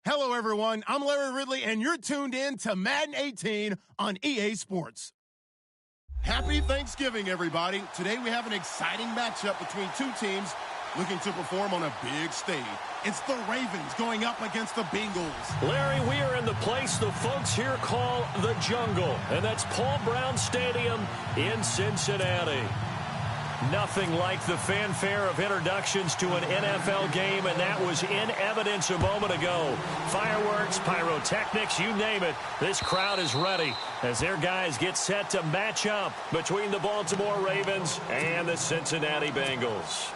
Hello, everyone. I'm Larry Ridley, and you're tuned in to Madden 18 on EA Sports. Happy Thanksgiving, everybody. Today we have an exciting matchup between two teams looking to perform on a big stage. It's the Ravens going up against the Bengals. Larry, we are in the place the folks here call the Jungle, and that's Paul Brown Stadium in Cincinnati. Nothing like the fanfare of introductions to an NFL game, and that was in evidence a moment ago. Fireworks, pyrotechnics, you name it. This crowd is ready as their guys get set to match up between the Baltimore Ravens and the Cincinnati Bengals.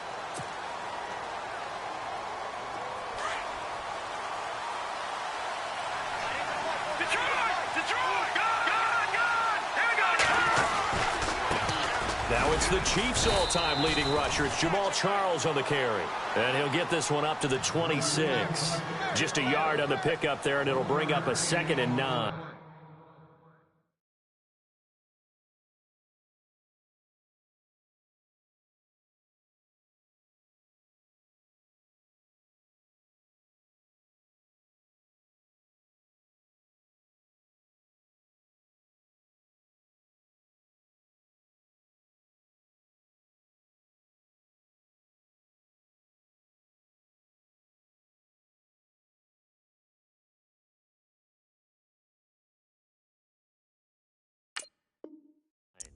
Now it's the Chiefs' all-time leading rusher. It's Jamal Charles on the carry. And he'll get this one up to the 26. Just a yard on the pickup there, and it'll bring up a 2nd and 9.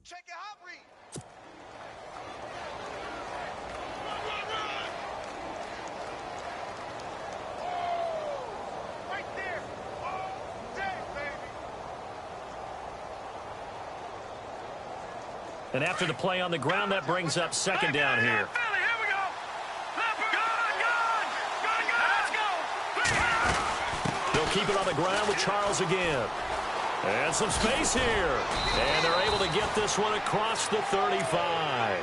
Check your hot read. Oh, right there. Oh, dang, baby. And after the play on the ground, that brings up 2nd down here. Here we go. Let's go. They'll keep it on the ground with Charles again. And some space here. And they're able to get this one across the 35.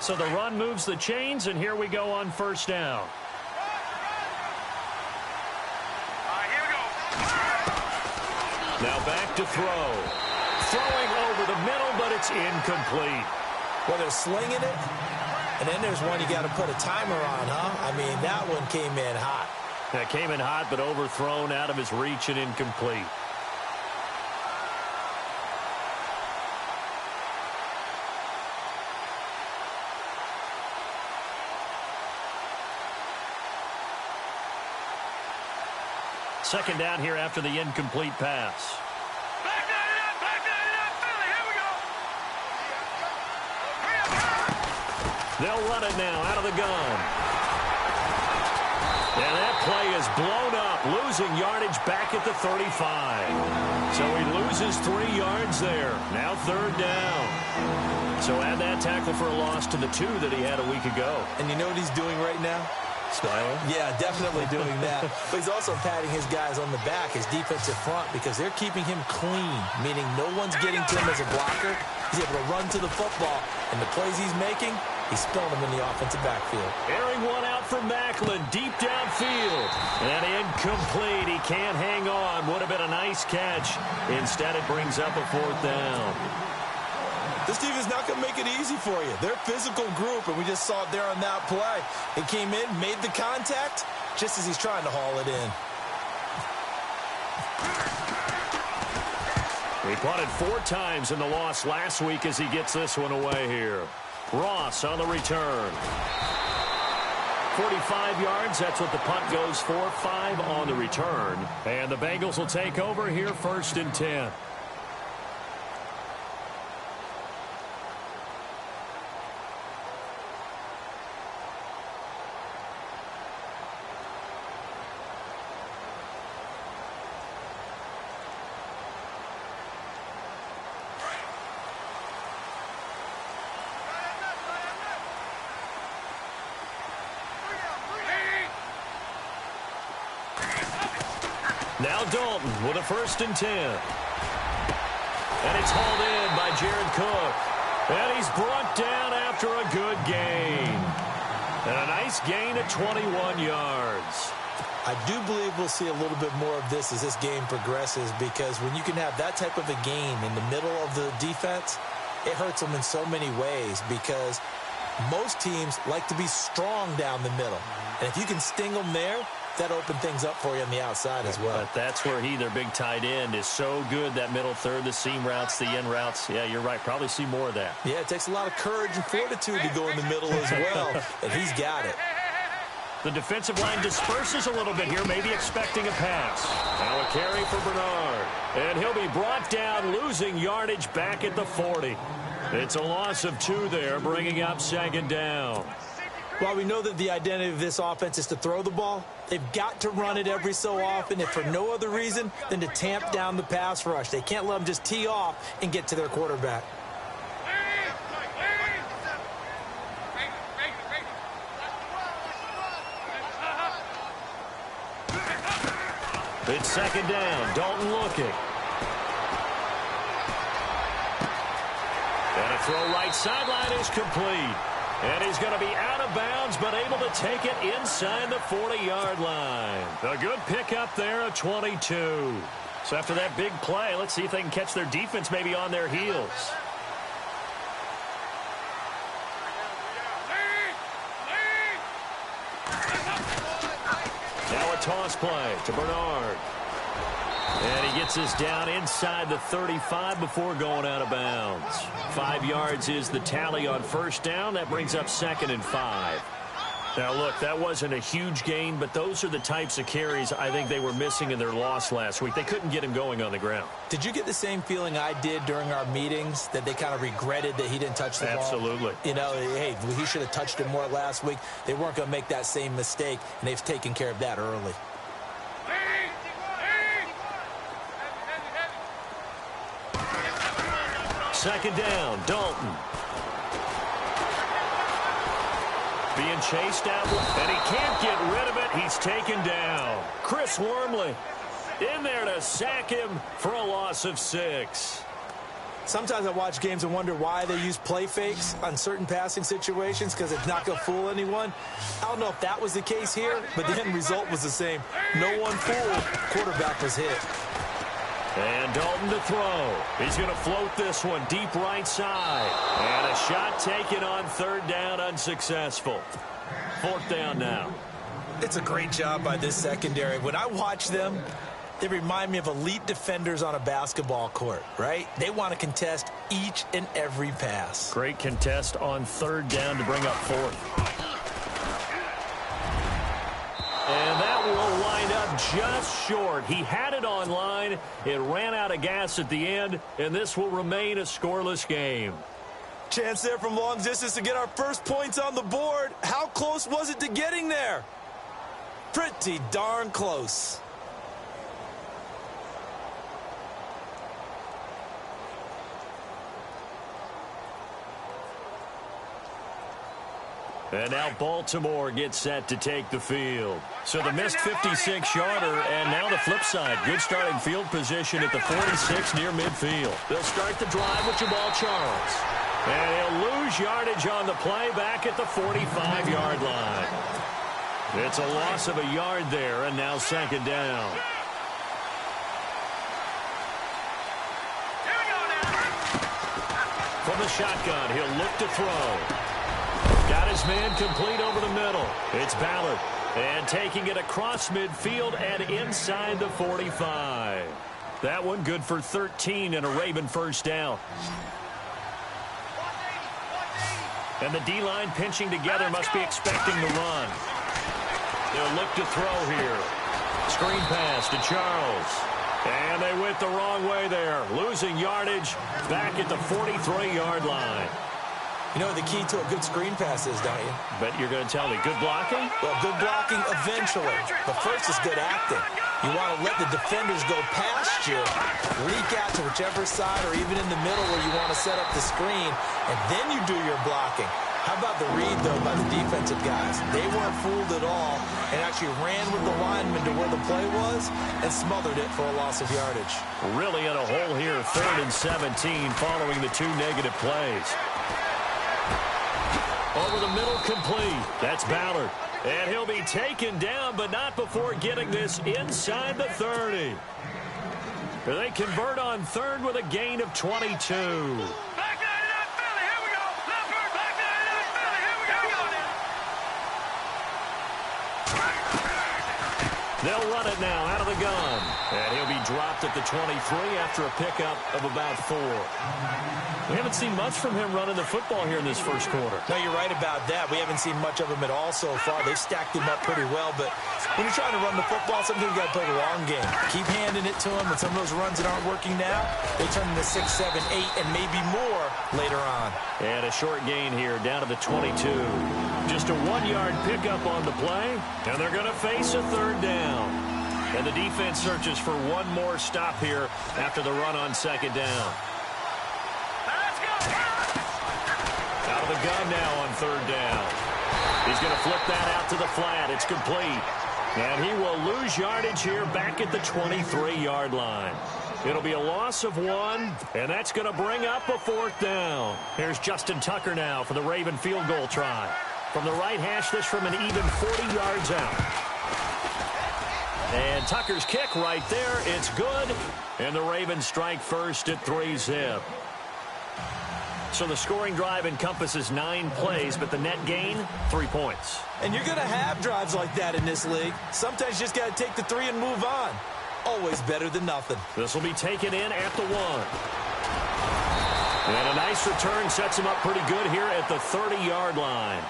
So the run moves the chains, and here we go on 1st down. All right, here we go. Now back to throw. Throwing over the middle, but it's incomplete. Well, they're slinging it. And then there's one you got to put a timer on, huh? I mean, that one came in hot. That came in hot, but overthrown out of his reach and incomplete. Second down here after the incomplete pass. They'll run it now out of the gun. And that play is blown up, losing yardage back at the 35. So he loses 3 yards there. Now 3rd down. So add that tackle for a loss to the 2 that he had a week ago. And you know what he's doing right now? Smiling? Yeah, definitely doing that. But he's also patting his guys on the back, his defensive front, because they're keeping him clean, meaning no one's getting to him as a blocker. He's able to run to the football, and the plays he's making, he's spilling them in the offensive backfield. Airing one out for Macklin, deep downfield. And incomplete. He can't hang on. Would have been a nice catch. Instead, it brings up a 4th down. This team is not going to make it easy for you. They're a physical group, and we just saw it there on that play. He came in, made the contact, just as he's trying to haul it in. He punted 4 times in the loss last week as he gets this one away here. Ross on the return. 45 yards, that's what the punt goes for. 5 on the return. And the Bengals will take over here 1st and 10. Now Dalton with a 1st and 10. And it's hauled in by Jared Cook. And he's brought down after a good gain. And a nice gain at 21 yards. I do believe we'll see a little bit more of this as this game progresses, because when you can have that type of a gain in the middle of the defense, it hurts them in so many ways, because Most teams like to be strong down the middle. And if you can sting them there, that opens things up for you on the outside as well. But that's where their big tight end, is so good, that middle third, the seam routes, the in routes. Yeah, you're right. Probably see more of that. Yeah, it takes a lot of courage and fortitude to go in the middle as well, and he's got it. The defensive line disperses a little bit here, maybe expecting a pass. Now a carry for Bernard. And he'll be brought down, losing yardage back at the 40. It's a loss of 2 there, bringing up second down. While we know that the identity of this offense is to throw the ball, they've got to run it every so often, if for no other reason than to tamp down the pass rush. They can't let them just tee off and get to their quarterback. It's second down. Dalton looking. And a throw right sideline is complete. And he's going to be out of bounds, but able to take it inside the 40-yard line. A good pickup there at 22. So after that big play, let's see if they can catch their defense maybe on their heels. Now a toss play to Bernard. And he gets this down inside the 35 before going out of bounds. 5 yards is the tally on first down. That brings up 2nd and 5. Now, look, that wasn't a huge gain, but those are the types of carries I think they were missing in their loss last week. They couldn't get him going on the ground. Did you get the same feeling I did during our meetings, that they kind of regretted that he didn't touch the ball? Absolutely. You know, hey, he should have touched it more last week. They weren't going to make that same mistake, and they've taken care of that early. Second down, Dalton. Being chased out, and he can't get rid of it. He's taken down. Chris Wormley in there to sack him for a loss of 6. Sometimes I watch games and wonder why they use play fakes on certain passing situations, because it's not going to fool anyone. I don't know if that was the case here, but the end result was the same. No one fooled. Quarterback was hit. And Dalton to throw. He's going to float this one deep right side. And a shot taken on third down, unsuccessful. 4th down now. It's a great job by this secondary. When I watch them, they remind me of elite defenders on a basketball court, right? They want to contest each and every pass. Great contest on third down to bring up 4th. And that will wind up just short. He had it on line. It ran out of gas at the end, and this will remain a scoreless game. Chance there from long distance to get our first points on the board. How close was it to getting there? Pretty darn close. And now Baltimore gets set to take the field. So the missed 56-yarder, and now the flip side. Good starting field position at the 46 near midfield. They'll start the drive with Jamal Charles. And he'll lose yardage on the play back at the 45-yard line. It's a loss of a yard there, and now second down. From the shotgun, he'll look to throw. Got his man complete over the middle. It's Ballard. And taking it across midfield and inside the 45. That one good for 13 and a Raven first down. And the D-line pinching together, must be expecting the run. They'll look to throw here. Screen pass to Charles. And they went the wrong way there. Losing yardage back at the 43-yard line. You know what the key to a good screen pass is, don't you? But you're going to tell me, good blocking? Well, good blocking eventually. But first is good acting. You want to let the defenders go past you, leak out to whichever side or even in the middle where you want to set up the screen, and then you do your blocking. How about the read, though, by the defensive guys? They weren't fooled at all and actually ran with the lineman to where the play was and smothered it for a loss of yardage. Really in a hole here, 3rd and 17 following the 2 negative plays. Over the middle, complete. That's Ballard. And he'll be taken down, but not before getting this inside the 30. They convert on 3rd with a gain of 22. Back 99 Philly, here we go. Left first, back 99 Philly, here They'll run it now out of the gun. And he'll be dropped at the 23 after a pickup of about 4. We haven't seen much from him running the football here in this first quarter. No, you're right about that. We haven't seen much of him at all so far. They've stacked him up pretty well, but when you're trying to run the football, sometimes you got to play the long game. Keep handing it to him, and some of those runs that aren't working now, they turn into 6, 7, 8, and maybe more later on. And a short gain here down to the 22. Just a 1-yard pickup on the play, and they're going to face a 3rd down. And the defense searches for one more stop here after the run on 2nd down. Out of the gun now on 3rd down. He's going to flip that out to the flat. It's complete. And he will lose yardage here back at the 23-yard line. It'll be a loss of 1, and that's going to bring up a 4th down. Here's Justin Tucker now for the Raven field goal try. From the right hash, this from an even 40 yards out. And Tucker's kick right there. It's good. And the Ravens strike first at 3-zip. So the scoring drive encompasses 9 plays, but the net gain, 3 points. And you're going to have drives like that in this league. Sometimes you just got to take the 3 and move on. Always better than nothing. This will be taken in at the 1. And a nice return sets him up pretty good here at the 30-yard line.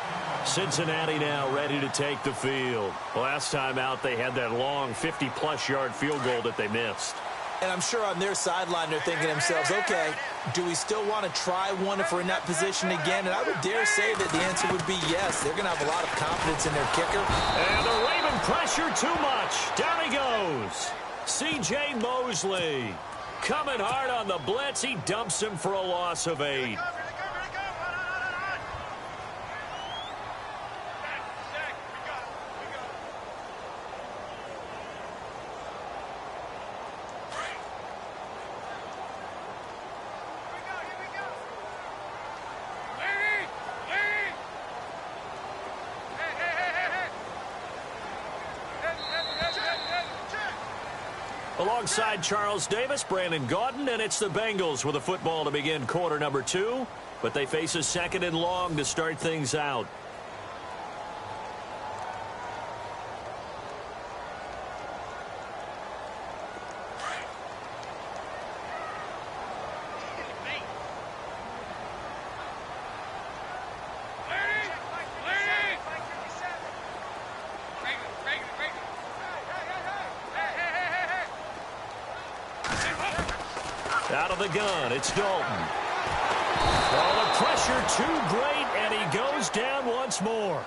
Cincinnati now ready to take the field. Last time out, they had that long 50-plus yard field goal that they missed. And I'm sure on their sideline they're thinking to themselves, okay, do we still want to try one if we're in that position again? And I would dare say that the answer would be yes. They're going to have a lot of confidence in their kicker. And the Raven pressure too much. Down he goes. C.J. Mosley coming hard on the blitz. He dumps him for a loss of 8. Alongside Charles Davis, Brandon Gaudin, and it's the Bengals with a football to begin quarter number 2. But they face a 2nd and long to start things out. Out of the gun, it's Dalton. Oh, the pressure too great, and he goes down once more.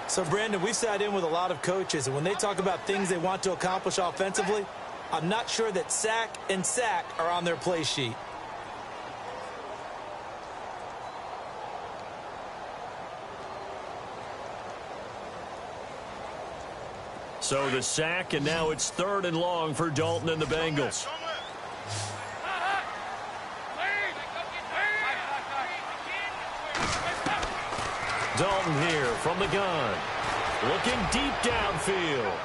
So, Brandon, we've sat in with a lot of coaches, and when they talk about things they want to accomplish offensively, I'm not sure that sack and sack are on their play sheet. So the sack, and now it's 3rd and long for Dalton and the Bengals. Dalton here from the gun. Looking deep downfield.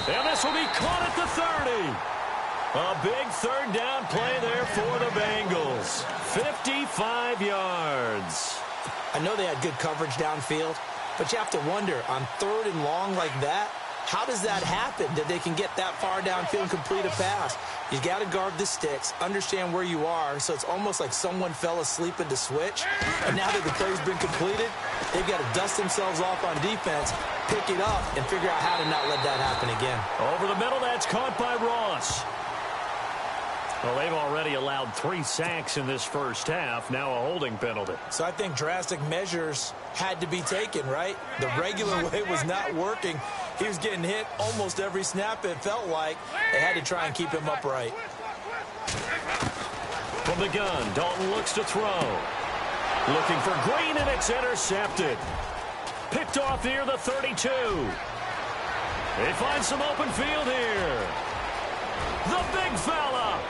And this will be caught at the 30. A big 3rd down play there for the Bengals. 55 yards. I know they had good coverage downfield, but you have to wonder, on 3rd and long like that, how does that happen that they can get that far downfield and complete a pass? You got to guard the sticks, understand where you are, so it's almost like someone fell asleep at the switch. And now that the play's been completed, they've got to dust themselves off on defense, pick it up, and figure out how to not let that happen again. Over the middle, that's caught by Ross. Well, they've already allowed 3 sacks in this first half, now a holding penalty. So I think drastic measures had to be taken, right? The regular way was not working. He was getting hit almost every snap, it felt like. They had to try and keep him upright. From the gun, Dalton looks to throw. Looking for Green, and it's intercepted. Picked off near the 32. They find some open field here. The big fella.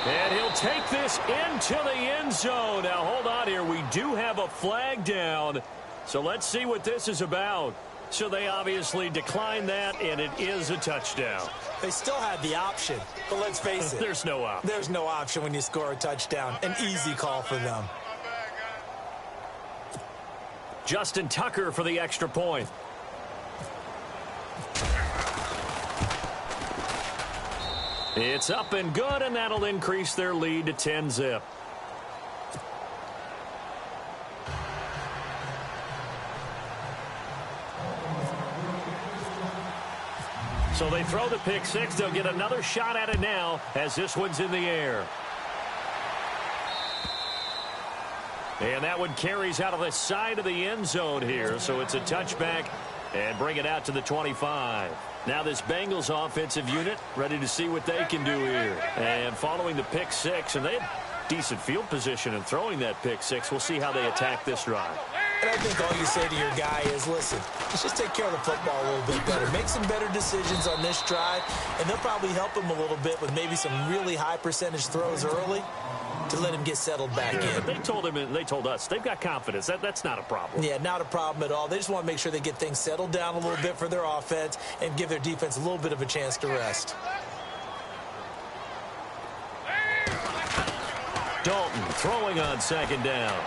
And he'll take this into the end zone. Now, hold on here. We do have a flag down. So let's see what this is about. So they obviously declined that, and it is a touchdown. They still had the option, but let's face it. There's no option. There's no option when you score a touchdown. An easy call for them. Justin Tucker for the extra point. It's up and good, and that'll increase their lead to 10-zip. So they throw the pick six. They'll get another shot at it now as this one's in the air. And that one carries out of the side of the end zone here. So it's a touchback and bring it out to the 25. Now this Bengals offensive unit ready to see what they can do here. And following the pick six, and they had decent field position in throwing that pick six. We'll see how they attack this drive. And I think all you say to your guy is, listen, let's just take care of the football a little bit better. Make some better decisions on this drive, and they'll probably help him a little bit with maybe some really high percentage throws early to let him get settled back in. They told him, and they told us, they've got confidence. That's not a problem. Yeah, not a problem at all. They just want to make sure they get things settled down a little bit for their offense and give their defense a little bit of a chance to rest. Dalton throwing on second down.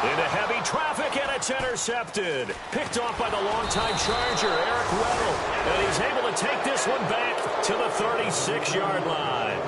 Into heavy traffic, and it's intercepted. Picked off by the longtime Charger, Eric Weddle. And he's able to take this one back to the 36-yard line.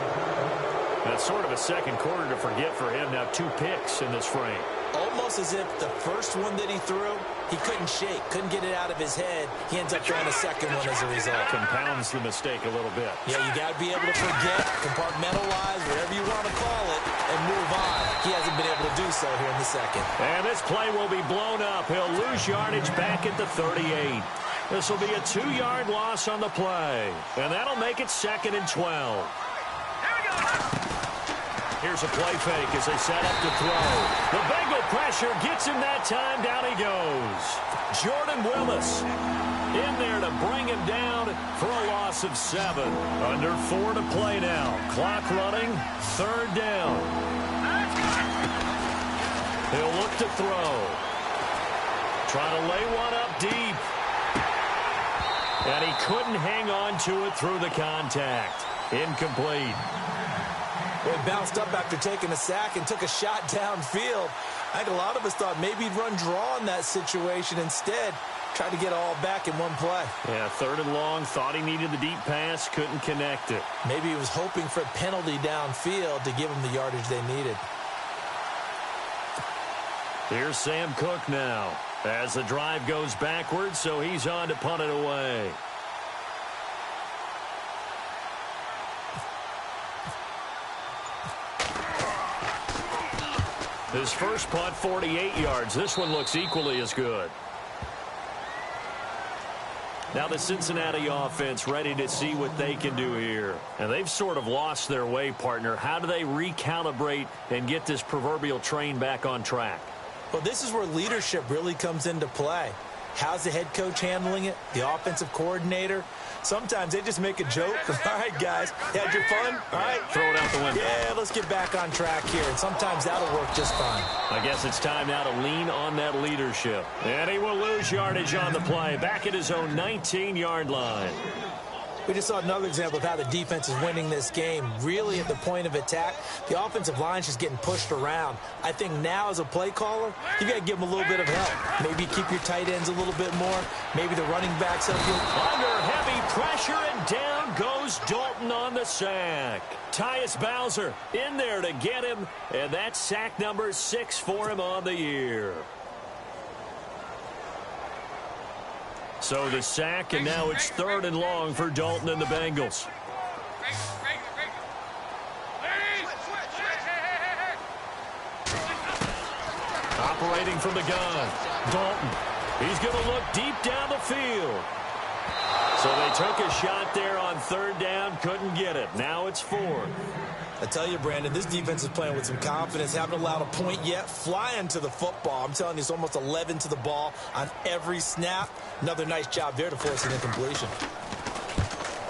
That's sort of a second quarter to forget for him. Now 2 picks in this frame. Almost as if the first one that he threw, he couldn't shake, couldn't get it out of his head. He ends up throwing a second one as a result. Compounds the mistake a little bit. Yeah, you got to be able to forget, compartmentalize, whatever you want to call it, and move on. He hasn't been able to do so here in the second. And this play will be blown up. He'll lose yardage back at the 38. This will be a 2-yard loss on the play. And that'll make it 2nd and 12. Here's a play fake as they set up to throw. The Bengal pressure gets him that time. Down he goes. Jordan Willis in there to bring him down for a loss of 7. Under 4 to play now. Clock running. 3rd down. He'll look to throw. Try to lay one up deep. And he couldn't hang on to it through the contact. Incomplete. Well, he bounced up after taking a sack and took a shot downfield. I think a lot of us thought maybe he'd run draw in that situation. Instead, tried to get it all back in one play. Yeah, 3rd and long. Thought he needed the deep pass. Couldn't connect it. Maybe he was hoping for a penalty downfield to give him the yardage they needed. Here's Sam Cook now as the drive goes backwards, so he's on to punt it away. His first punt, 48 yards. This one looks equally as good. Now the Cincinnati offense ready to see what they can do here. And they've sort of lost their way, partner. How do they recalibrate and get this proverbial train back on track? Well, this is where leadership really comes into play. How's the head coach handling it? The offensive coordinator? Sometimes they just make a joke. All right, guys, had your fun? All right. Throw it out the window. Yeah, let's get back on track here. And sometimes that'll work just fine. I guess it's time now to lean on that leadership. And he will lose yardage on the play. Back at his own 19-yard line. We just saw another example of how the defense is winning this game. Really at the point of attack, the offensive line is just getting pushed around. I think now as a play caller, you got to give them a little bit of help. Maybe keep your tight ends a little bit more. Maybe the running backs help you. Under heavy pressure, and down goes Dalton on the sack. Tyus Bowser in there to get him, and that's sack number 6 for him on the year. So the sack, and now it's 3rd and long for Dalton and the Bengals. Operating from the gun, Dalton. He's going to look deep down the field. So they took a shot there on 3rd down, couldn't get it. Now it's 4th. I tell you, Brandon, this defense is playing with some confidence. Haven't allowed a point yet. Flying to the football. I'm telling you, it's almost 11 to the ball on every snap. Another nice job there to force an incompletion.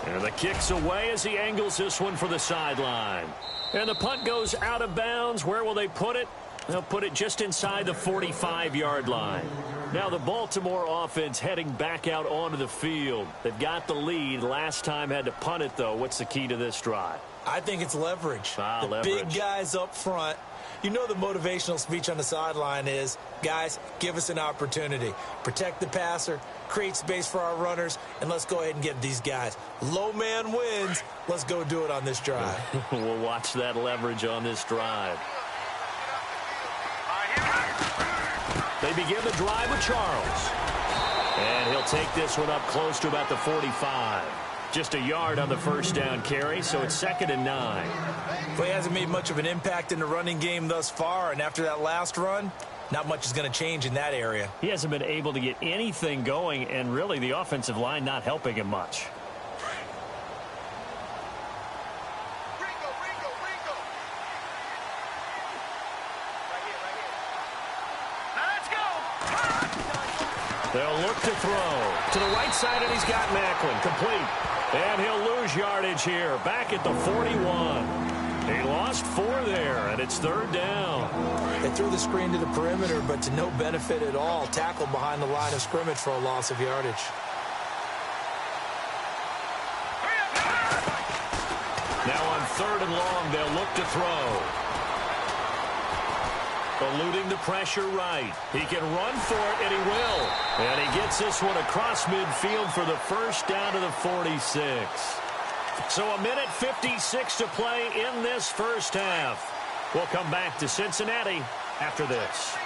And the kick's away as he angles this one for the sideline. And the punt goes out of bounds. Where will they put it? They'll put it just inside the 45-yard line. Now the Baltimore offense heading back out onto the field. They've got the lead. Last time had to punt it, though. What's the key to this drive? I think it's leverage. Leverage. Big guys up front. You know the motivational speech on the sideline is, guys, give us an opportunity. Protect the passer, create space for our runners, and let's go ahead and get these guys. Low man wins. Let's go do it on this drive. We'll watch that leverage on this drive. They begin the drive with Charles. And he'll take this one up close to about the 45. Just a yard on the first down carry, so it's 2nd and 9. Well, he hasn't made much of an impact in the running game thus far, and after that last run, not much is going to change in that area. He hasn't been able to get anything going, and really the offensive line not helping him much. They'll look to throw to the right side, and he's got Macklin complete. And he'll lose yardage here, back at the 41. He lost 4 there, and it's 3rd down. They threw the screen to the perimeter, but to no benefit at all. Tackled behind the line of scrimmage for a loss of yardage. Now on 3rd and long, they'll look to throw. Eluding the pressure right. He can run for it, and he will. And he gets this one across midfield for the first down to the 46. So 1:56 to play in this first half. We'll come back to Cincinnati after this.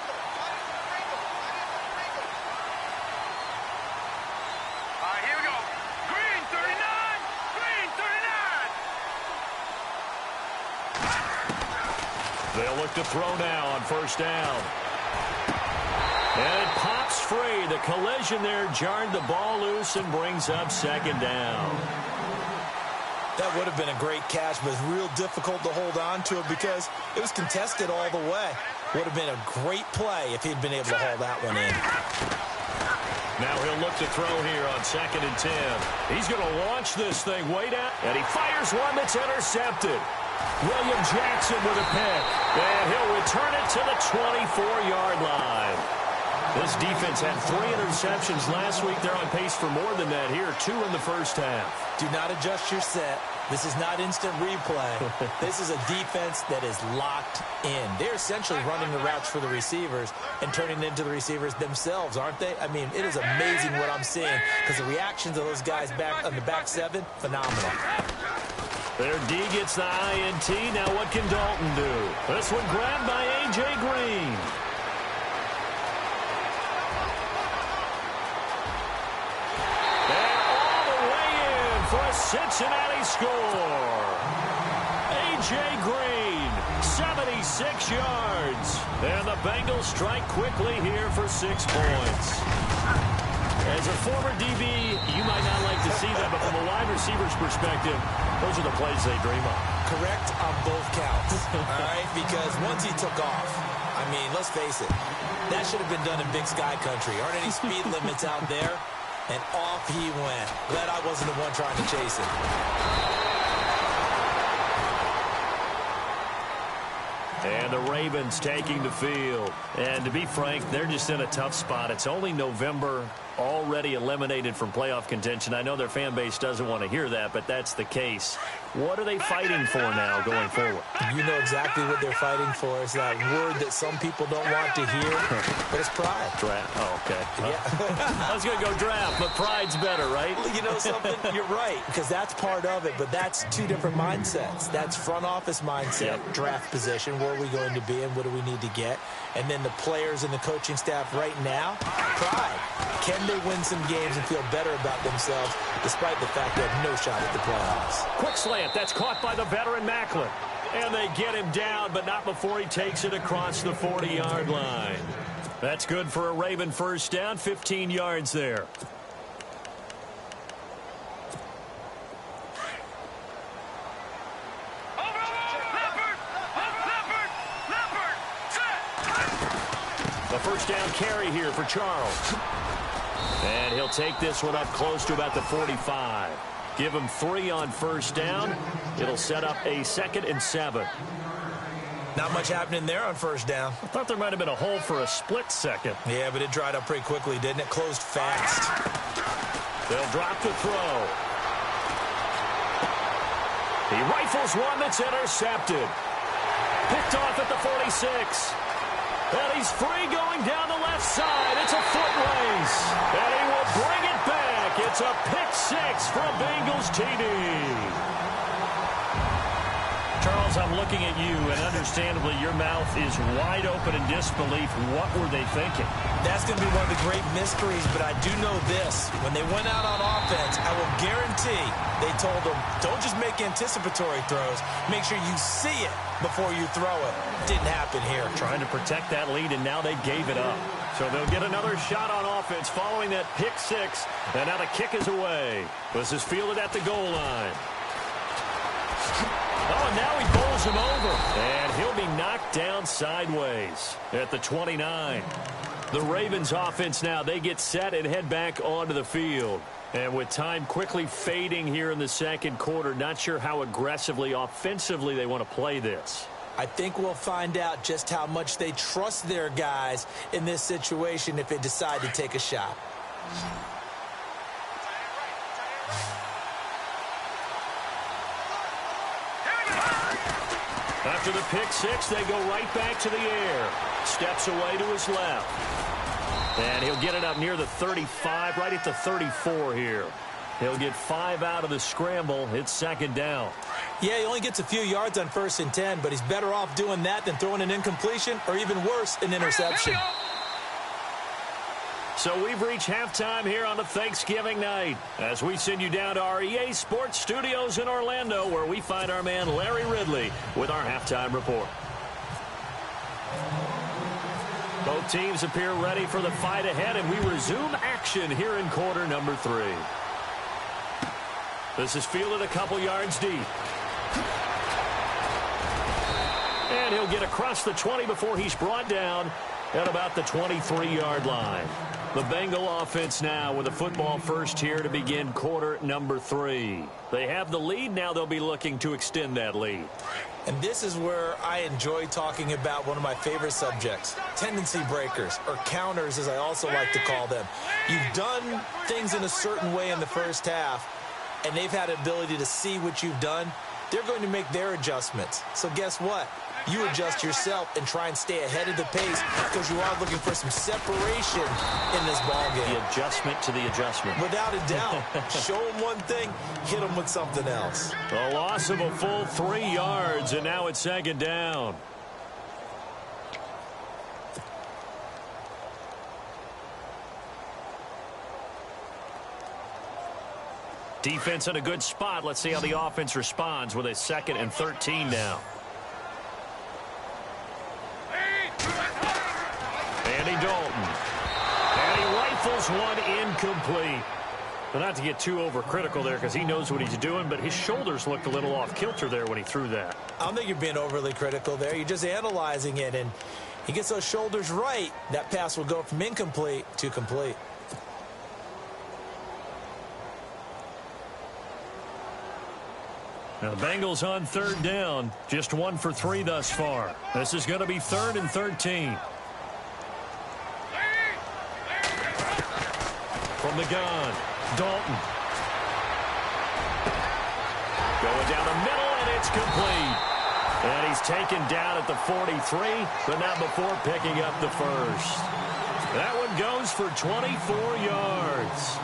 Here we go. Green 39. Green 39. They'll look to throw now on first down. And it pops free. The collision there jarred the ball loose and brings up 2nd down. That would have been a great catch, but it's real difficult to hold on to it because it was contested all the way. Would have been a great play if he'd been able to haul that one in. Now he'll look to throw here on 2nd and 10. He's going to launch this thing way down, and he fires one that's intercepted. William Jackson with a pick, and he'll return it to the 24-yard line. This defense had 3 interceptions last week. They're on pace for more than that here, 2 in the first half. Do not adjust your set. This is not instant replay. This is a defense that is locked in. They're essentially running the routes for the receivers and turning it into the receivers themselves, aren't they? I mean, it is amazing what I'm seeing because the reactions of those guys back on the back 7, phenomenal. Their D gets the INT. Now what can Dalton do? This one grabbed by A.J. Green. And all the way in for a Cincinnati score. A.J. Green, 76 yards. And the Bengals strike quickly here for 6 points. As a former DB, you might not like to see that, but from a wide receiver's perspective, those are the plays they dream of. Correct on both counts, all right? Because once he took off, I mean, let's face it, that should have been done in Big Sky Country. Aren't any speed limits out there? And off he went. Glad I wasn't the one trying to chase it. And the Ravens taking the field. And to be frank, they're just in a tough spot. It's only November, already eliminated from playoff contention. I know their fan base doesn't want to hear that, but that's the case. What are they fighting for now going forward? You know exactly what they're fighting for. It's that word that some people don't want to hear, but it's pride. Draft. Oh, okay. Yeah. I was going to go draft, but pride's better, right? You know something? You're right, because that's part of it, but that's 2 different mindsets. That's front office mindset, draft position, where are we going to be and what do we need to get? And then the players and the coaching staff right now, pride. Can they win some games and feel better about themselves despite the fact they have no shot at the playoffs? Quick slant. That's caught by the veteran Macklin. And they get him down, but not before he takes it across the 40-yard line. That's good for a Raven first down, 15 yards there. The first down carry here for Charles. And he'll take this one up close to about the 45. Give him 3 on first down. It'll set up a 2nd and 7. Not much happening there on first down. I thought there might have been a hole for a split second. Yeah, but it dried up pretty quickly, didn't it? Closed fast. They'll drop the throw. He rifles one that's intercepted. picked off at the 46. And he's free going down the left side. It's a foot race. And he will bring it back. It's a pick six for a Bengals TD. Charles, I'm looking at you, and understandably your mouth is wide open in disbelief. What were they thinking? That's going to be one of the great mysteries, but I do know this. When they went out on offense, I will guarantee they told them, don't just make anticipatory throws. Make sure you see it before you throw it. Didn't happen here. Trying to protect that lead, and now they gave it up. So they'll get another shot on offense following that pick six, and now the kick is away. This is fielded at the goal line. Oh, and now he bowls him over. And he'll be knocked down sideways at the 29. The Ravens offense now, they get set and head back onto the field. And with time quickly fading here in the second quarter, not sure how aggressively, offensively they want to play this. I think we'll find out just how much they trust their guys in this situation if they decide to take a shot. After the pick six, they go right back to the air. Steps away to his left. And he'll get it up near the 35, right at the 34 here. He'll get 5 out of the scramble. It's second down. Yeah, he only gets a few yards on 1st and 10, but he's better off doing that than throwing an incompletion or even worse, an interception. So we've reached halftime here on a Thanksgiving night as we send you down to our EA Sports Studios in Orlando, where we find our man Larry Ridley with our halftime report. Both teams appear ready for the fight ahead, and we resume action here in quarter number 3. This is fielded a couple yards deep. And he'll get across the 20 before he's brought down at about the 23-yard line. The Bengal offense now with a football first here to begin quarter number 3. They have the lead. Now they'll be looking to extend that lead. And this is where I enjoy talking about one of my favorite subjects, tendency breakers, or counters as I also like to call them. You've done things in a certain way in the first half, and they've had the ability to see what you've done. They're going to make their adjustments. So guess what? You adjust yourself and try and stay ahead of the pace because you are looking for some separation in this ball game. The adjustment to the adjustment. Without a doubt. Show them one thing, hit them with something else. A loss of a full 3 yards, and now it's second down. Defense in a good spot. Let's see how the offense responds with a 2nd and 13 now. Andy Dalton. And he rifles one incomplete. But not to get too overcritical there because he knows what he's doing, but his shoulders looked a little off kilter there when he threw that. I don't think you're being overly critical there. You're just analyzing it, and he gets those shoulders right. That pass will go from incomplete to complete. Now the Bengals on 3rd down. Just 1 for 3 thus far. This is going to be 3rd and 13. From the gun, Dalton. Going down the middle, and it's complete. And he's taken down at the 43, but not before picking up the first. That one goes for 24 yards.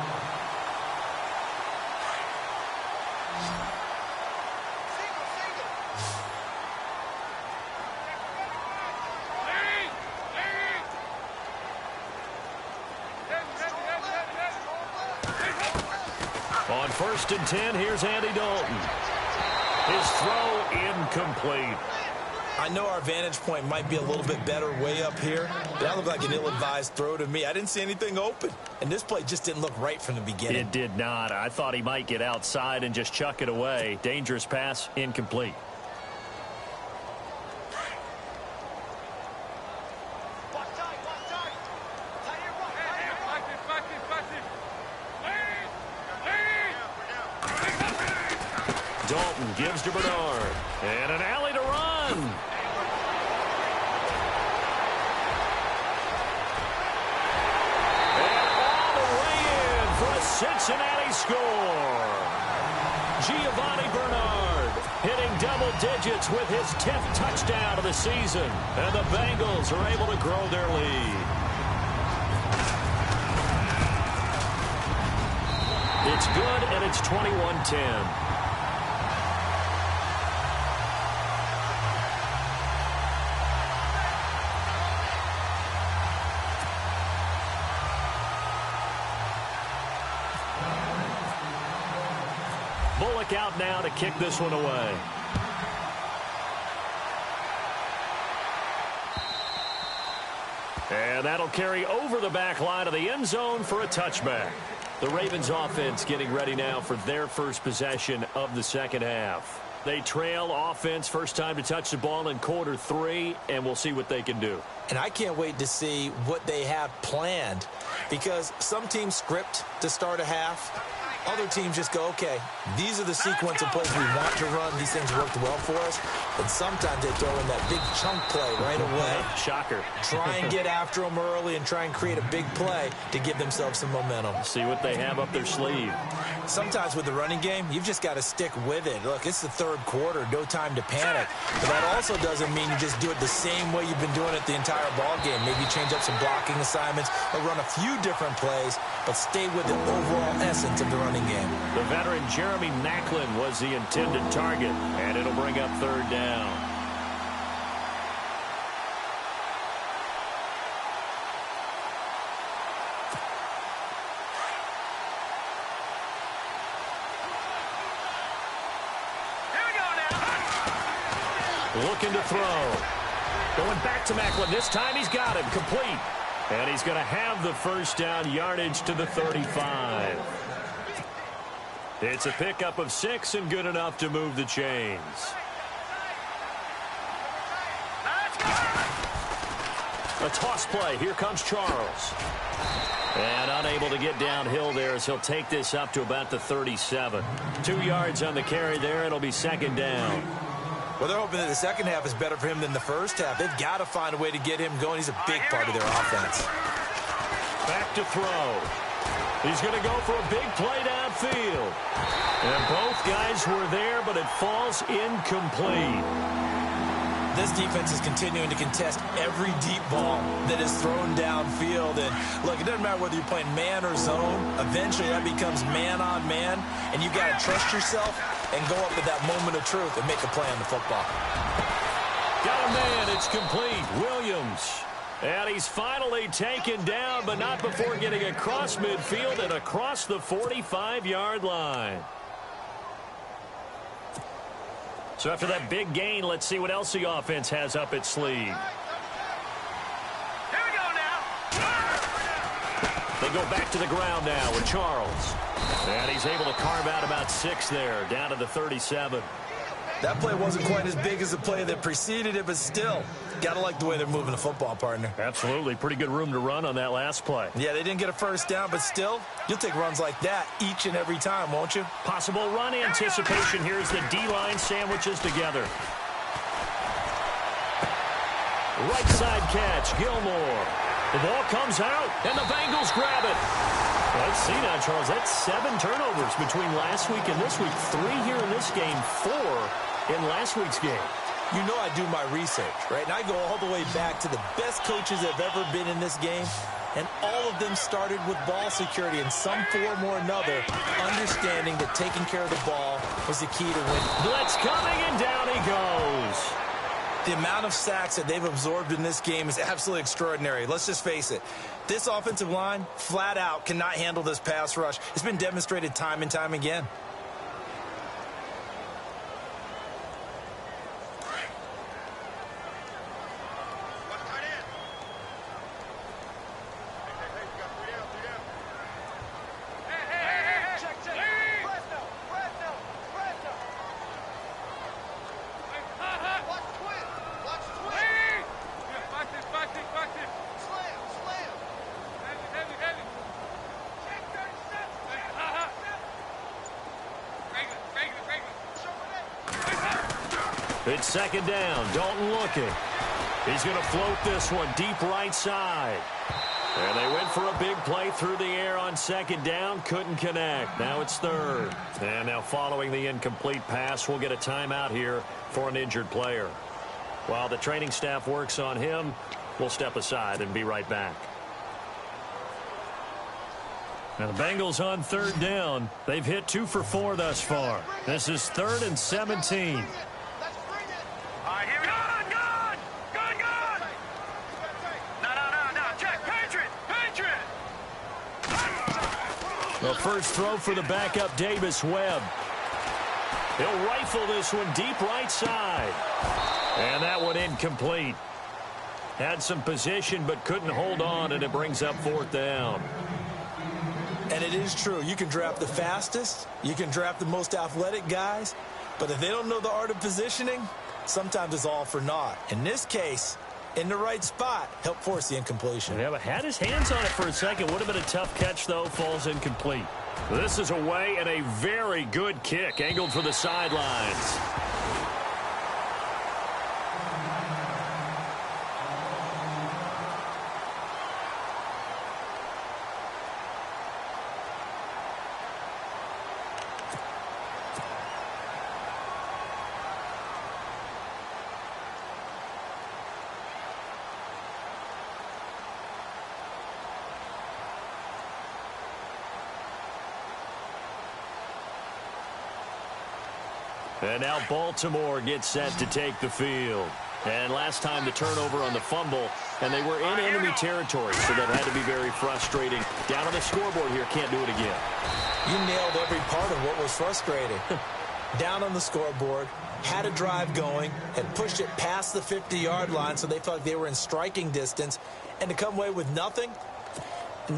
On 1st and 10, here's Andy Dalton. His throw incomplete. I know our vantage point might be a little bit better way up here, but that looked like an ill-advised throw to me. I didn't see anything open, and this play just didn't look right from the beginning. It did not. I thought he might get outside and just chuck it away. Dangerous pass, incomplete. Dalton gives to Bernard. And an alley to run. And all the way in for a Cincinnati score. Giovanni Bernard. hitting double digits with his 10th touchdown of the season. And the Bengals are able to grow their lead. It's good, and it's 21-10. Bullock out now to kick this one away. And that'll carry over the back line of the end zone for a touchback. The Ravens offense getting ready now for their first possession of the second half. They trail offense, first time to touch the ball in quarter 3, and we'll see what they can do. And I can't wait to see what they have planned, because some teams script to start a half. Other teams just go, okay, these are the sequence of plays we want to run. These things worked well for us. But sometimes they throw in that big chunk play right away. Shocker. Try and get after them early and try and create a big play to give themselves some momentum. See what they have up their sleeve. Sometimes with the running game, you've just got to stick with it. Look, it's the third quarter, no time to panic. But that also doesn't mean you just do it the same way you've been doing it the entire ball game. Maybe change up some blocking assignments or run a few different plays, but stay with the overall essence of the running game. The veteran Jeremy Maclin was the intended target, and it'll bring up third down. Looking to throw. Going back to Maclin. This time he's got him. Complete. And he's going to have the first down, yardage to the 35. It's a pickup of 6 and good enough to move the chains. A toss play. Here comes Charles. And unable to get downhill there as he'll take this up to about the 37. 2 yards on the carry there. It'll be second down. Well, they're hoping that the second half is better for him than the first half. They've got to find a way to get him going. He's a big part of their offense. Back to throw. He's going to go for a big play downfield. And both guys were there, but it falls incomplete. This defense is continuing to contest every deep ball that is thrown downfield. And, look, it doesn't matter whether you're playing man or zone. Eventually, that becomes man-on-man, and you've got to trust yourself and go up at that moment of truth and make a play on the football. Got a man. It's complete. Williams. And he's finally taken down, but not before getting across midfield and across the 45-yard line. So after that big gain, let's see what else the offense has up its sleeve. Here we go now. They go back to the ground now with Charles. And he's able to carve out about 6 there, down to the 37. That play wasn't quite as big as the play that preceded it, but still, got to like the way they're moving the football, partner. Absolutely. Pretty good room to run on that last play. Yeah, they didn't get a first down, but still, you'll take runs like that each and every time, won't you? Possible run anticipation. Here's the D-line sandwiches together. Right side catch, Gilmore. The ball comes out, and the Bengals grab it. Let's see now, Charles. That's 7 turnovers between last week and this week. 3 here in this game, 4 in last week's game. You know I do my research, right? And I go all the way back to the best coaches that have ever been in this game, and all of them started with ball security in some form or another, understanding that taking care of the ball was the key to winning. Blitz coming, and down he goes. The amount of sacks that they've absorbed in this game is absolutely extraordinary. Let's just face it. This offensive line, flat out, cannot handle this pass rush. It's been demonstrated time and time again. It's second down. Dalton looking. He's going to float this one deep right side. And they went for a big play through the air on second down. Couldn't connect. Now it's third. And now following the incomplete pass, we'll get a timeout here for an injured player. While the training staff works on him, we'll step aside and be right back. Now the Bengals on third down. They've hit 2 for 4 thus far. This is 3rd and 17. All right, here we go. Good. No. Check. Patriot. The first throw for the backup, Davis Webb. He'll rifle this one deep right side. And that one incomplete. Had some position but couldn't hold on, and it brings up 4th down. And it is true. You can draft the fastest. You can draft the most athletic guys. But if they don't know the art of positioning, sometimes it's all for naught. In this case, in the right spot, help force the incompletion. Yeah, but had his hands on it for a second. Would have been a tough catch, though. Falls incomplete. This is away and a very good kick. Angled for the sidelines. And now Baltimore gets set to take the field. And last time the turnover on the fumble, and they were in enemy territory, so that had to be very frustrating. Down on the scoreboard here, can't do it again. You nailed every part of what was frustrating. Down on the scoreboard, had a drive going, and pushed it past the 50-yard line, so they felt like they were in striking distance. And to come away with nothing,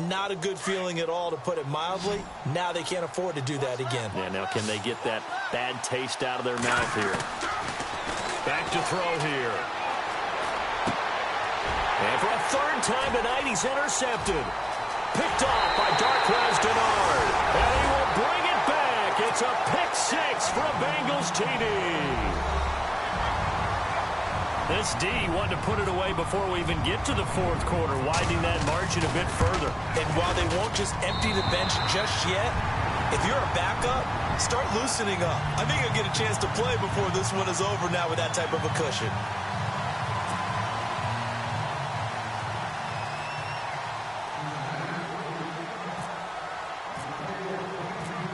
not a good feeling at all, to put it mildly. Now they can't afford to do that again. Yeah, now can they get that bad taste out of their mouth here? Back to throw here. And for a 3rd time tonight, he's intercepted. Picked off by Darquez Denard. And he will bring it back. It's a pick 6 for a Bengals TD. This D wanted to put it away before we even get to the 4th quarter, widening that margin a bit further. And while they won't just empty the bench just yet, if you're a backup, start loosening up. I think you'll get a chance to play before this one is over now with that type of a cushion.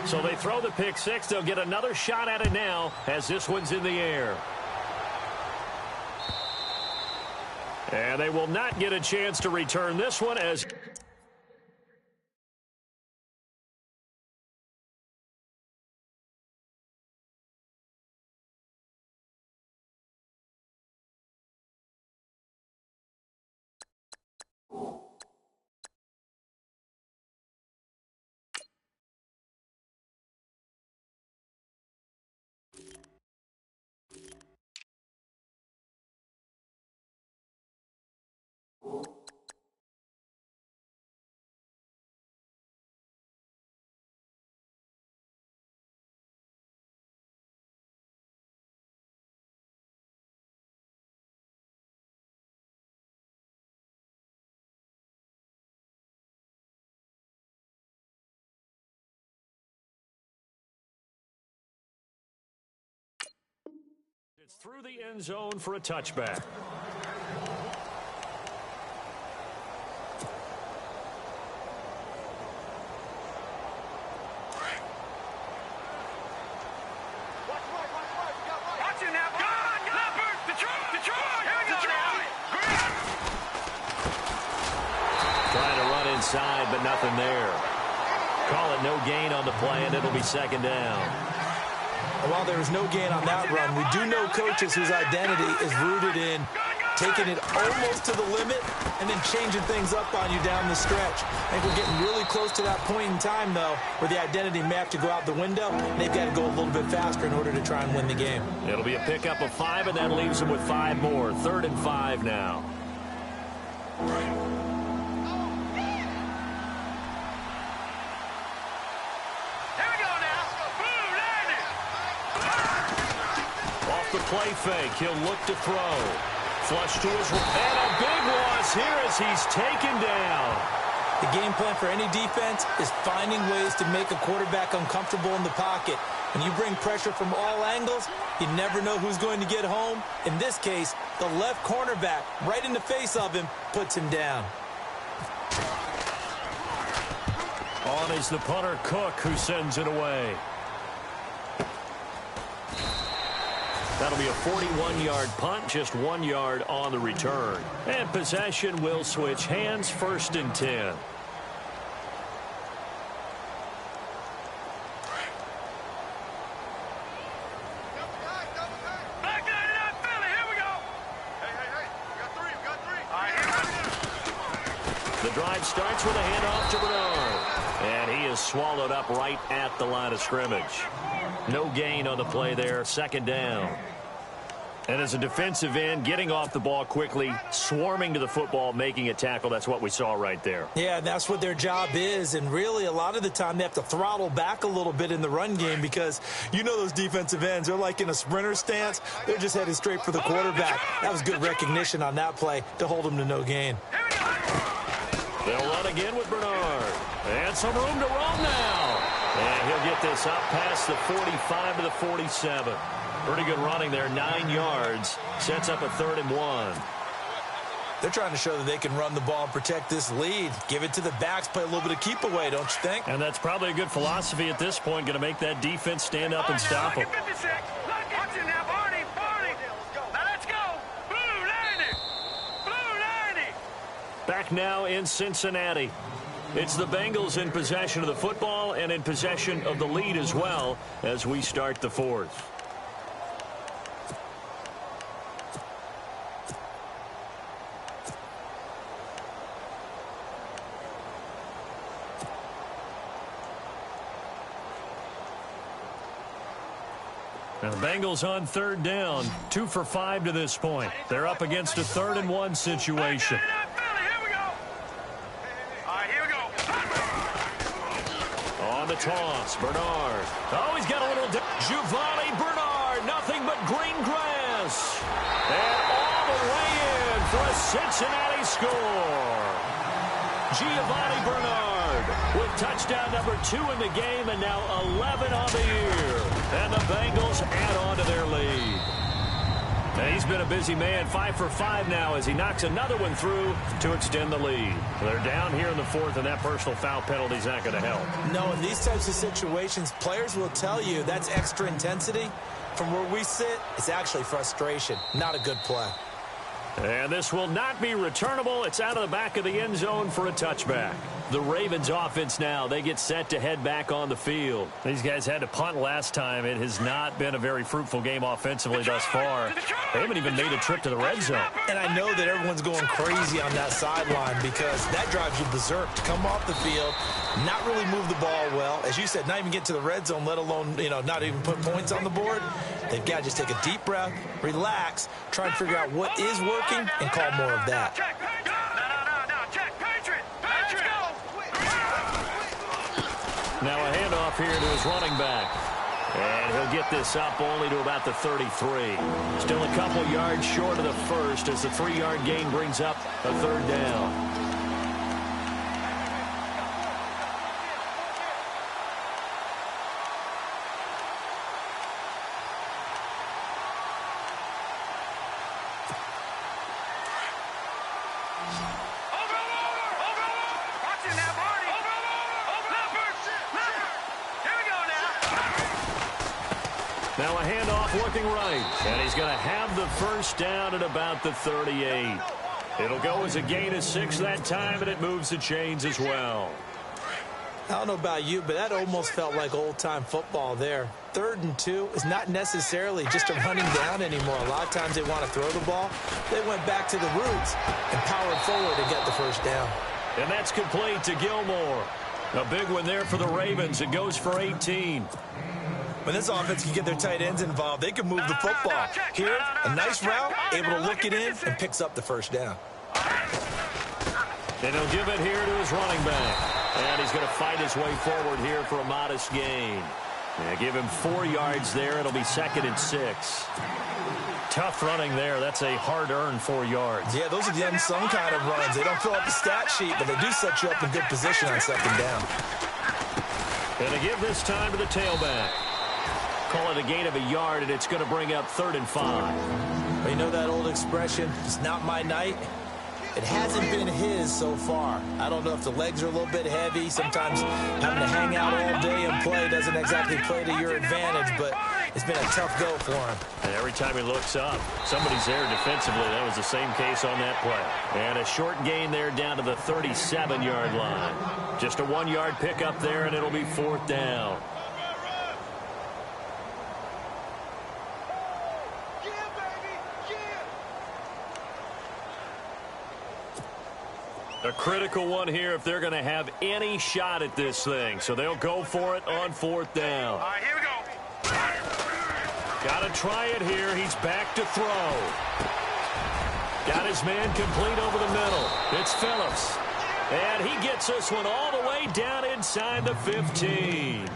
So they throw the pick 6. They'll get another shot at it now as this one's in the air. And they will not get a chance to return this one as... It's through the end zone for a touchback. Watch it now. Go! Leopard! Detroit! Here we go now. Trying to run inside, but nothing there. Call it no gain on the play, and it'll be 2nd down. And while there is no gain on that run, we do know coaches whose identity is rooted in taking it almost to the limit and then changing things up on you down the stretch. I think we're getting really close to that point in time, though, where the identity may have to go out the window, and they've got to go a little bit faster in order to try and win the game. It'll be a pickup of 5, and that leaves them with 5 more. 3rd and 5 now. Off the play fake, he'll look to throw. Flush to his right. And a big loss here as he's taken down. The game plan for any defense is finding ways to make a quarterback uncomfortable in the pocket. When you bring pressure from all angles, you never know who's going to get home. In this case, the left cornerback, right in the face of him, puts him down. On is the punter, Cook, who sends it away. That'll be a 41-yard punt, just 1 yard on the return. And possession will switch hands, 1st and 10. The drive starts with a handoff to Bernard. And he is swallowed up right at the line of scrimmage. No gain on the play there, 2nd down. And as a defensive end, getting off the ball quickly, swarming to the football, making a tackle, that's what we saw right there. Yeah, that's what their job is. And really, a lot of the time, they have to throttle back a little bit in the run game because you know those defensive ends, they're like in a sprinter stance. They're just headed straight for the quarterback. That was good recognition on that play to hold him to no gain. They'll run again with Bernard. And some room to roam now. And he'll get this up past the 45 to the 47. Pretty good running there, 9 yards. Sets up a 3rd and 1. They're trying to show that they can run the ball and protect this lead. Give it to the backs, play a little bit of keep away, don't you think? And that's probably a good philosophy at this point, going to make that defense stand up and stop them. Back now in Cincinnati. It's the Bengals in possession of the football and in possession of the lead as well as we start the 4th. Now the Bengals on 3rd down, 2 for 5 to this point. They're up against a 3rd and 1 situation. On the toss, Bernard. Oh, he's got a little... Giovanni Bernard, nothing but green grass. And all the way in for a Cincinnati score. Giovanni Bernard with touchdown number 2 in the game and now 11 on the year. And the Bengals add on to their lead. Now he's been a busy man, 5 for 5 now as he knocks another one through to extend the lead. They're down here in the 4th, and that personal foul penalty is not going to help. No, in these types of situations, players will tell you that's extra intensity. From where we sit, it's actually frustration, not a good play. And this will not be returnable. It's out of the back of the end zone for a touchback. The Ravens offense now, they get set to head back on the field. These guys had to punt last time. It has not been a very fruitful game offensively thus far. They haven't even made a trip to the red zone. And I know that everyone's going crazy on that sideline because that drives you berserk to come off the field, not really move the ball well. As you said, not even get to the red zone, let alone, not even put points on the board. They've got to just take a deep breath, relax, try and figure out what is working, and call more of that. Now a handoff here to his running back. And he'll get this up only to about the 33. Still a couple yards short of the first as the 3-yard gain brings up a 3rd down. Now a handoff looking right, and he's going to have the 1st down at about the 38. It'll go as a gain of 6 that time, and it moves the chains as well. I don't know about you, but that almost felt like old-time football there. 3rd and 2 is not necessarily just a running down anymore. A lot of times they want to throw the ball. They went back to the roots and powered forward to get the 1st down. And that's complete to Gilmore. A big one there for the Ravens. It goes for 18. When this offense can get their tight ends involved, they can move the football. Here, a nice route, able to look it in, and picks up the 1st down. And he'll give it here to his running back. And he's going to fight his way forward here for a modest gain. Yeah, give him 4 yards there. It'll be 2nd and 6. Tough running there. That's a hard-earned 4 yards. Yeah, those are the unsung kind of runs. They don't fill up the stat sheet, but they do set you up in good position on 2nd down. And to give this time to the tailback. Call it a gain of a yard, and it's going to bring up 3rd and 5. Well, you know that old expression, it's not my night? It hasn't been his so far. I don't know if the legs are a little bit heavy. Sometimes having to hang out all day and play doesn't exactly play to your advantage, but it's been a tough go for him. And every time he looks up, somebody's there defensively. That was the same case on that play. And a short gain there down to the 37-yard line. Just a 1-yard pickup there, and it'll be 4th down. A critical one here if they're going to have any shot at this thing. So they'll go for it on 4th down. All right, here we go. Got to try it here. He's back to throw. Got his man complete over the middle. It's Phillips. And he gets this one all the way down inside the 15.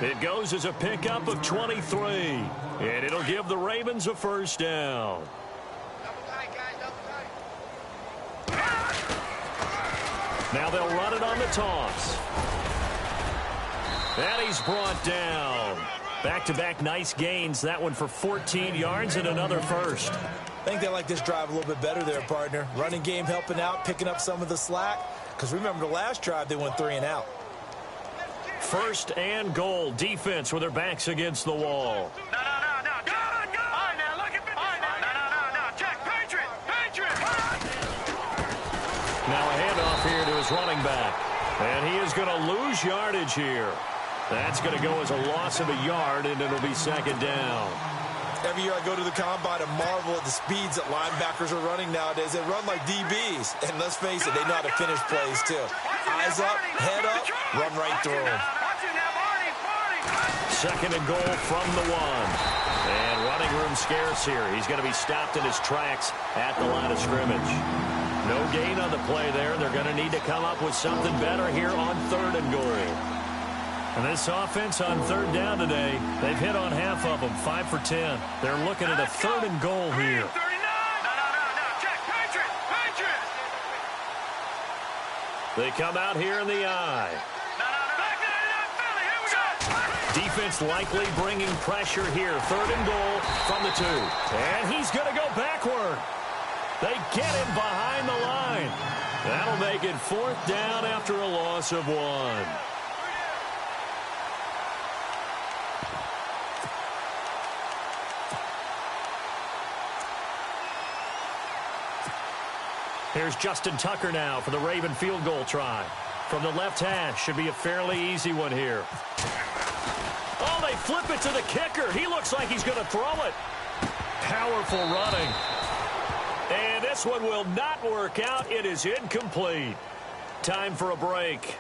It goes as a pickup of 23. And it'll give the Ravens a 1st down. Now they'll run it on the toss. And he's brought down. Back-to-back nice gains. That one for 14 yards and another 1st. I think they like this drive a little bit better there, partner. Running game helping out, picking up some of the slack. Because remember the last drive, they went 3 and out. 1st and goal. Defense with their backs against the wall. No. Good. All right, now, look at it. No. Jack, Patriot. Now a handoff here to his running back. And he is going to lose yardage here. That's going to go as a loss of a yard, and it'll be 2nd down. Every year I go to the combine and marvel at the speeds that linebackers are running nowadays. They run like DBs. And let's face it, they know how to finish plays, too. Eyes up, head up, run right through them. 2nd and goal from the 1. And running room scarce here. He's going to be stopped in his tracks at the line of scrimmage. No gain on the play there. They're going to need to come up with something better here on 3rd and goal. And this offense on 3rd down today, they've hit on half of them, 5 for 10. They're looking at a 3rd and goal here. No. Jack, Patriot. They come out here in the eye. Defense likely bringing pressure here. 3rd and goal from the 2. And he's going to go backward. They get him behind the line. That'll make it 4th down after a loss of 1. Here's Justin Tucker now for the Raven field goal try. From the left hash, should be a fairly easy one here. Oh, they flip it to the kicker. He looks like he's going to throw it. Powerful running. And this one will not work out. It is incomplete. Time for a break.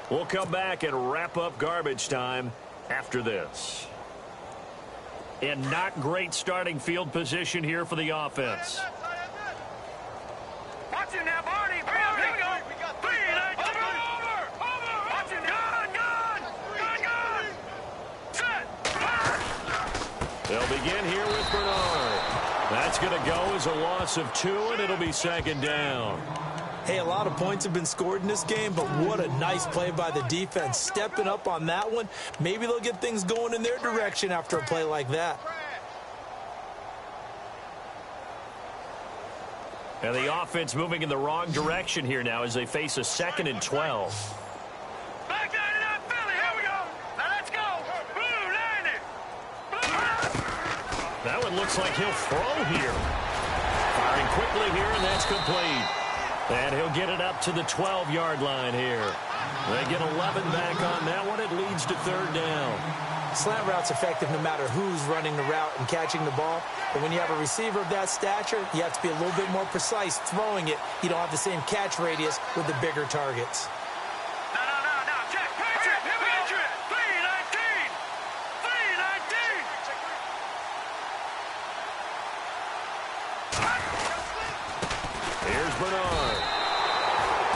We'll come back and wrap up garbage time after this. And not great starting field position here for the offense. Watch him now, Barney. Here we go. 3 and 8. Over. Watch him. Gun. Set. They'll begin here with Bernard. That's going to go as a loss of 2, and it'll be 2nd down. Hey, a lot of points have been scored in this game, but what a nice play by the defense. Stepping up on that one. Maybe they'll get things going in their direction after a play like that. And the offense moving in the wrong direction here now as they face a 2nd and 12. Back 99, Philly. Here we go. Now let's go. Blue, 90. That one looks like he'll throw here. Firing quickly here, and that's complete. And he'll get it up to the 12-yard line here. They get 11 back on that one. It leads to 3rd down. Slant route's effective no matter who's running the route and catching the ball. But when you have a receiver of that stature, you have to be a little bit more precise throwing it. You don't have the same catch radius with the bigger targets. No. Jack, Patriot. Here we go. 319. 319. Here's Bernard.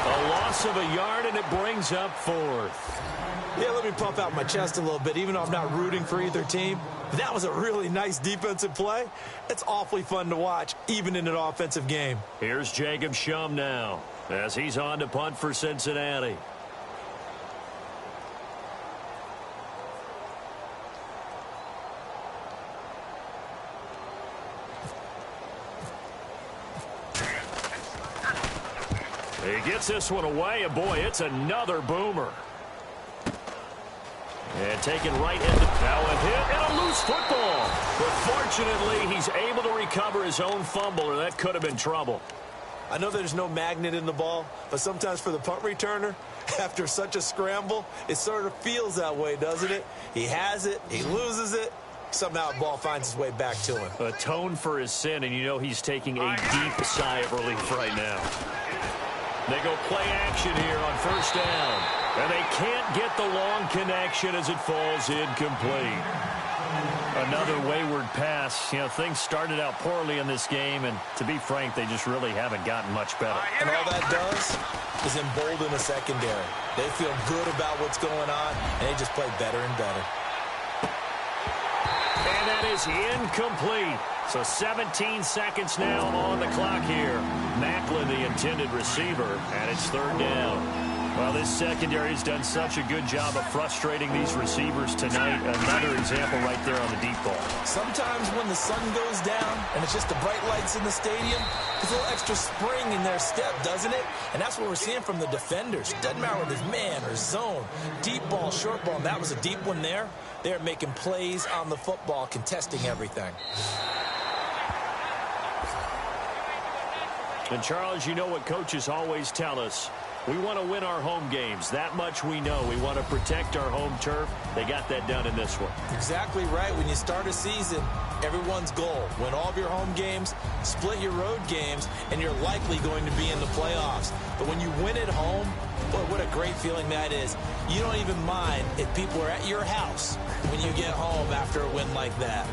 A loss of a yard, and it brings up 4th. Yeah, let me puff out my chest a little bit, even though I'm not rooting for either team. But that was a really nice defensive play. It's awfully fun to watch, even in an offensive game. Here's Jacob Shum now, as he's on to punt for Cincinnati. He gets this one away, and boy, it's another boomer. And taken right into now a hit and a loose football. But fortunately, he's able to recover his own fumble, or that could have been trouble. I know there's no magnet in the ball, but sometimes for the punt returner, after such a scramble, it sort of feels that way, doesn't it? He has it, he loses it, somehow the ball finds its way back to him. Atone for his sin, and you know he's taking a deep sigh of relief right now. They go play action here on first down. And they can't get the long connection as it falls incomplete. Another wayward pass. You know, things started out poorly in this game, and to be frank, they just really haven't gotten much better. And all that does is embolden the secondary. They feel good about what's going on, and they just play better and better. And that is incomplete. So 17 seconds now on the clock here. Macklin, the intended receiver, and it's third down. Well, this secondary has done such a good job of frustrating these receivers tonight. Another example right there on the deep ball. Sometimes when the sun goes down and it's just the bright lights in the stadium, there's a little extra spring in their step, doesn't it? And that's what we're seeing from the defenders. It doesn't matter whether it's man or zone, deep ball, short ball, and that was a deep one there. They're making plays on the football, contesting everything. And, Charles, you know what coaches always tell us. We want to win our home games. That much we know. We want to protect our home turf. They got that done in this one. Exactly right. When you start a season, everyone's goal, win all of your home games, split your road games, and you're likely going to be in the playoffs. But when you win at home, boy, what a great feeling that is. You don't even mind if people are at your house when you get home after a win like that.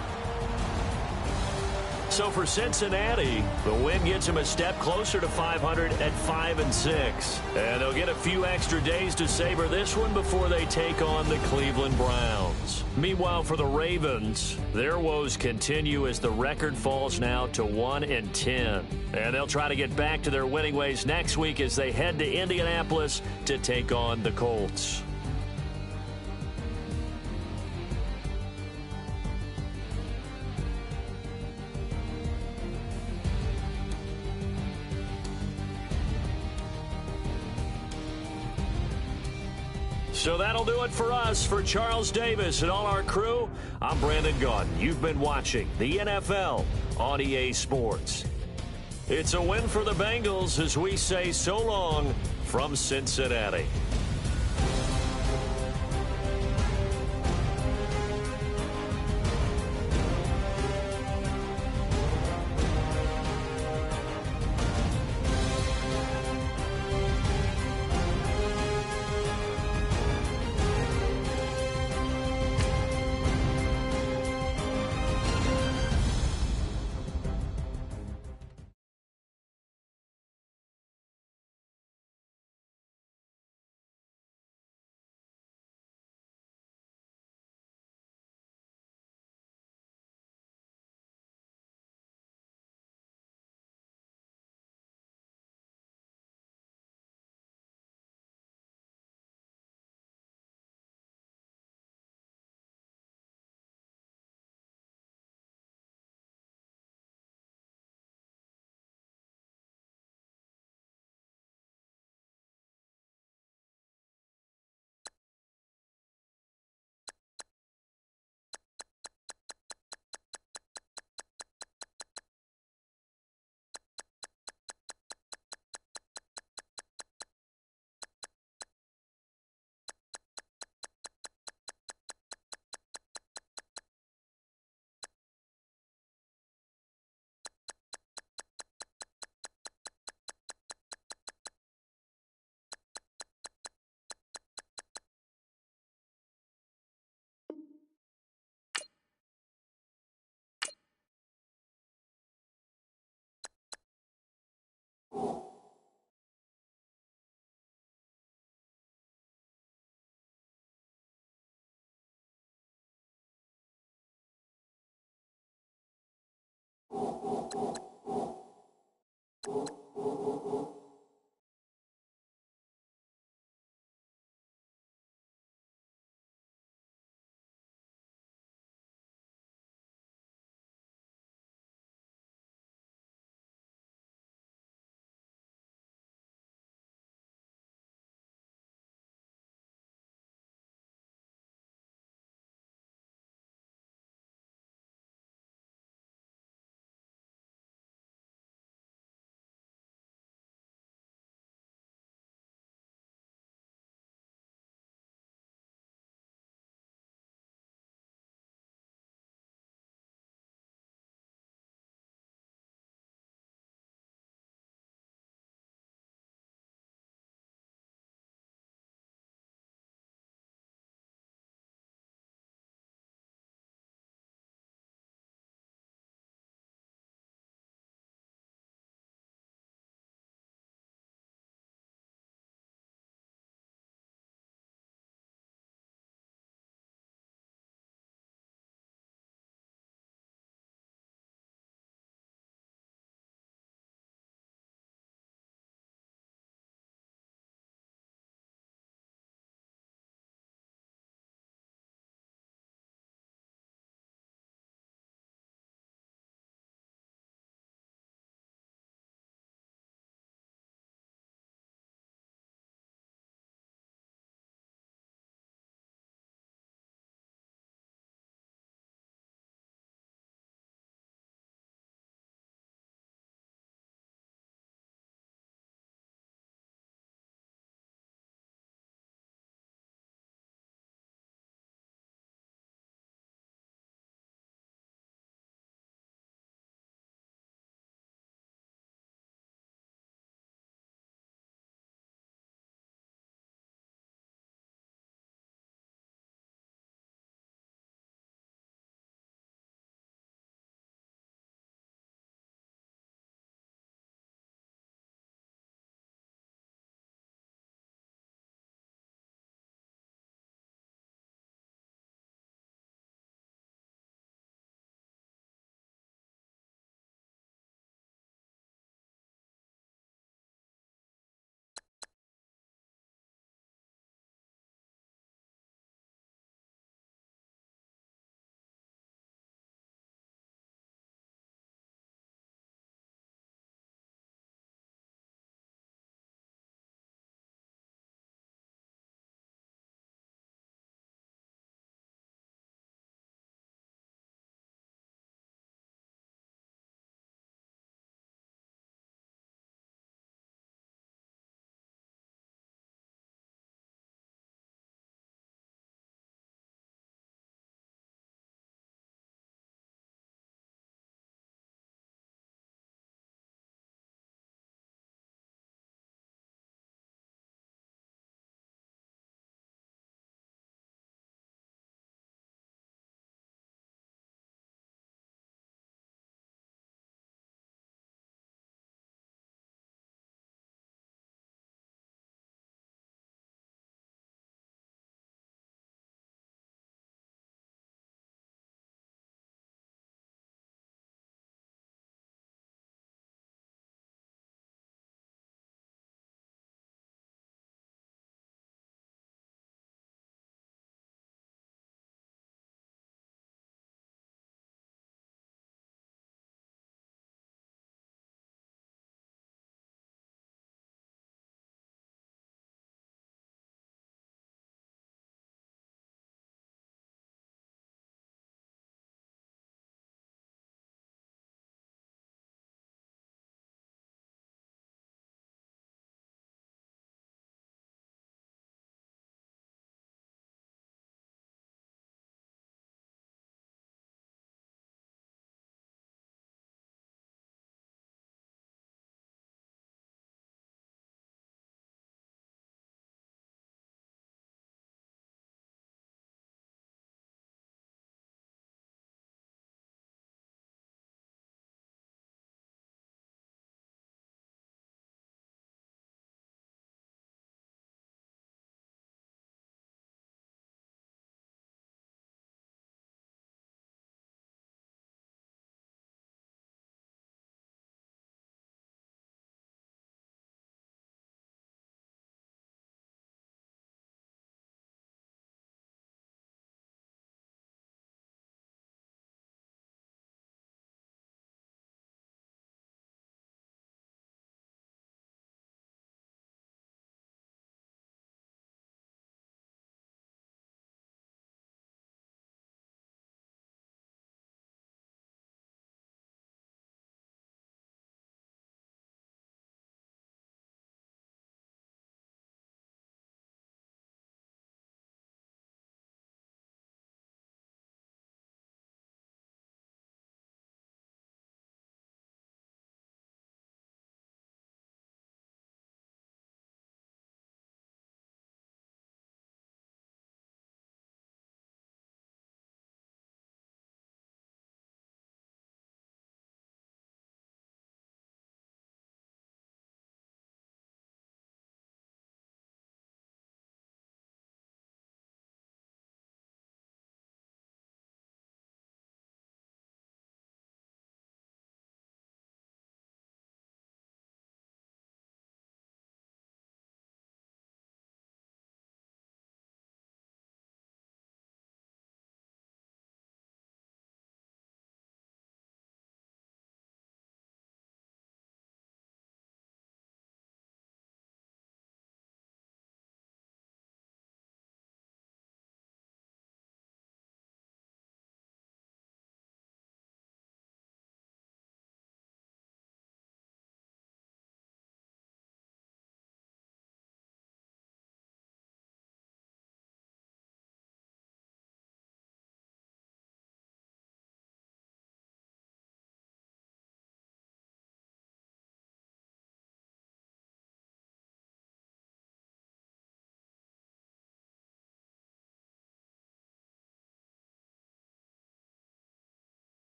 So for Cincinnati, the win gets them a step closer to 500 at 5-6. And they'll get a few extra days to savor this one before they take on the Cleveland Browns. Meanwhile, for the Ravens, their woes continue as the record falls now to 1-10. And they'll try to get back to their winning ways next week as they head to Indianapolis to take on the Colts. So that'll do it for us. For Charles Davis and all our crew, I'm Brandon Gaudin. You've been watching the NFL on EA Sports. It's a win for the Bengals as we say so long from Cincinnati.